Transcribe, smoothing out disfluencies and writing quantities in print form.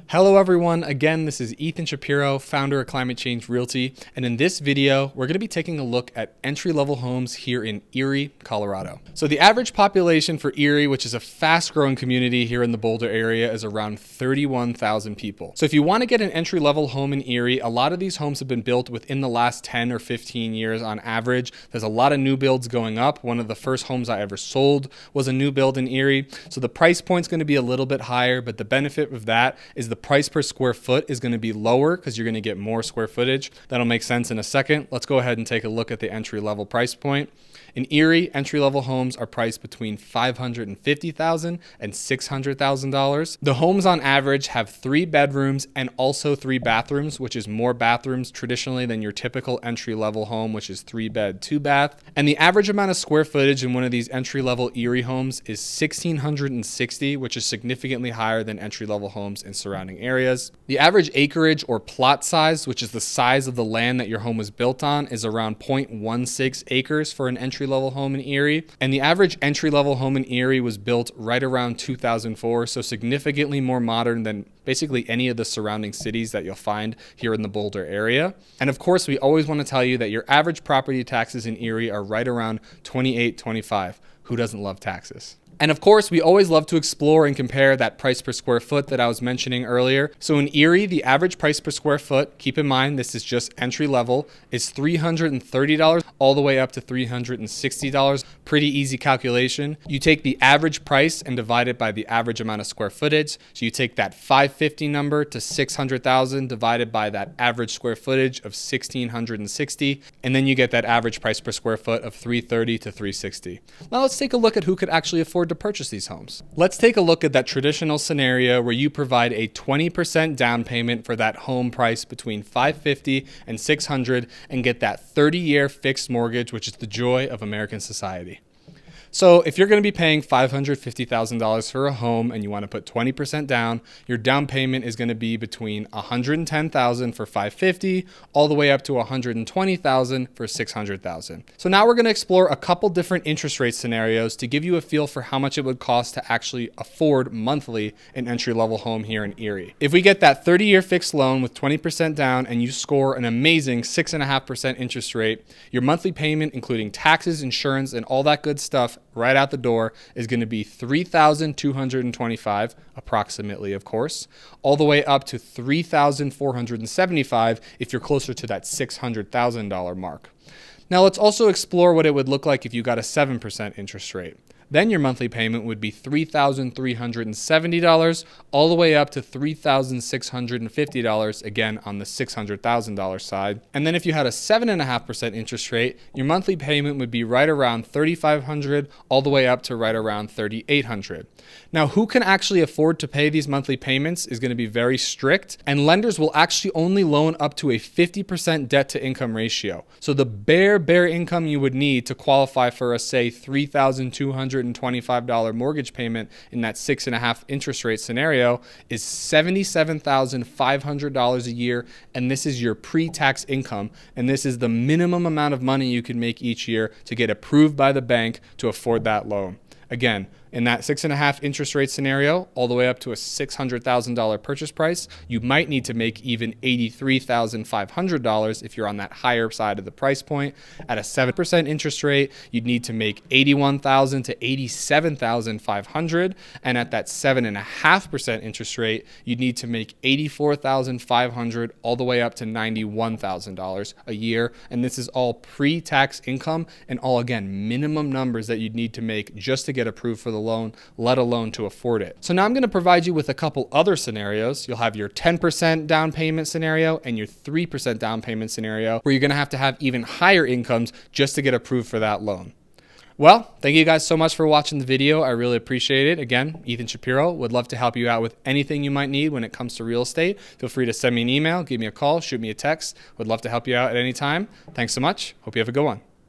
Hello everyone, again this is Ethan Shapiro, founder of Climate Change Realty, and in this video we're going to be taking a look at entry-level homes here in Erie, Colorado. So the average population for Erie, which is a fast-growing community here in the Boulder area, is around 31,000 people. So if you want to get an entry-level home in Erie, a lot of these homes have been built within the last 10 or 15 years on average. There's a lot of new builds going up. One of the first homes I ever sold was a new build in Erie. So the price point's going to be a little bit higher, but the benefit of that is the price per square foot is going to be lower because you're going to get more square footage. That'll make sense in a second. Let's go ahead and take a look at the entry-level price point. In Erie, entry-level homes are priced between $550,000 and $600,000. The homes on average have 3 bedrooms and also 3 bathrooms, which is more bathrooms traditionally than your typical entry-level home, which is 3 bed, 2 bath. And the average amount of square footage in one of these entry-level Erie homes is 1,660, which is significantly higher than entry-level homes in surrounding areas. The average acreage or plot size, which is the size of the land that your home was built on, is around 0.16 acres for an entry-level home in Erie. And the average entry-level home in Erie was built right around 2004, so significantly more modern than basically any of the surrounding cities that you'll find here in the Boulder area. And of course, we always want to tell you that your average property taxes in Erie are right around $28-25. Who doesn't love taxes? And of course, we always love to explore and compare that price per square foot that I was mentioning earlier. So in Erie, the average price per square foot, keep in mind this is just entry level, is $330 all the way up to $360. Pretty easy calculation. You take the average price and divide it by the average amount of square footage. So you take that 550 number to 600,000 divided by that average square footage of 1,660, and then you get that average price per square foot of $330 to $360. Now let's take a look at who could actually afford to purchase these homes. Let's take a look at that traditional scenario where you provide a 20% down payment for that home price between $550 and $600 and get that 30-year fixed mortgage, which is the joy of American society. So if you're going to be paying $550,000 for a home and you want to put 20% down, your down payment is going to be between $110,000 for $550 all the way up to $120,000 for $600,000. So now we're going to explore a couple different interest rate scenarios to give you a feel for how much it would cost to actually afford monthly an entry-level home here in Erie. If we get that 30-year fixed loan with 20% down and you score an amazing 6.5% interest rate, your monthly payment, including taxes, insurance, and all that good stuff, right out the door is going to be $3,225 approximately, of course, all the way up to $3,475 if you're closer to that $600,000 mark. Now let's also explore what it would look like if you got a 7% interest rate. Then your monthly payment would be $3,370 all the way up to $3,650, again on the $600,000 side. And then if you had a 7.5% interest rate, your monthly payment would be right around $3,500 all the way up to right around $3,800. Now, who can actually afford to pay these monthly payments is going to be very strict, and lenders will actually only loan up to a 50% debt to income ratio. So the bare income you would need to qualify for a, say, $3,225 mortgage payment in that 6.5 interest rate scenario is $77,500 a year, and this is your pre-tax income, and this is the minimum amount of money you can make each year to get approved by the bank to afford that loan. Again, in that 6.5 interest rate scenario, all the way up to a $600,000 purchase price, you might need to make even $83,500 if you're on that higher side of the price point. At a 7% interest rate, you'd need to make $81,000 to $87,500, and at that 7.5% interest rate, you'd need to make $84,500 all the way up to $91,000 a year. And this is all pre-tax income and all, again, minimum numbers that you'd need to make just to get approved for the loan, let alone to afford it. So now I'm going to provide you with a couple other scenarios. You'll have your 10% down payment scenario and your 3% down payment scenario where you're going to have even higher incomes just to get approved for that loan. Well, thank you guys so much for watching the video. I really appreciate it. Again, Ethan Shapiro, would love to help you out with anything you might need when it comes to real estate. Feel free to send me an email, give me a call, shoot me a text. Would love to help you out at any time. Thanks so much. Hope you have a good one.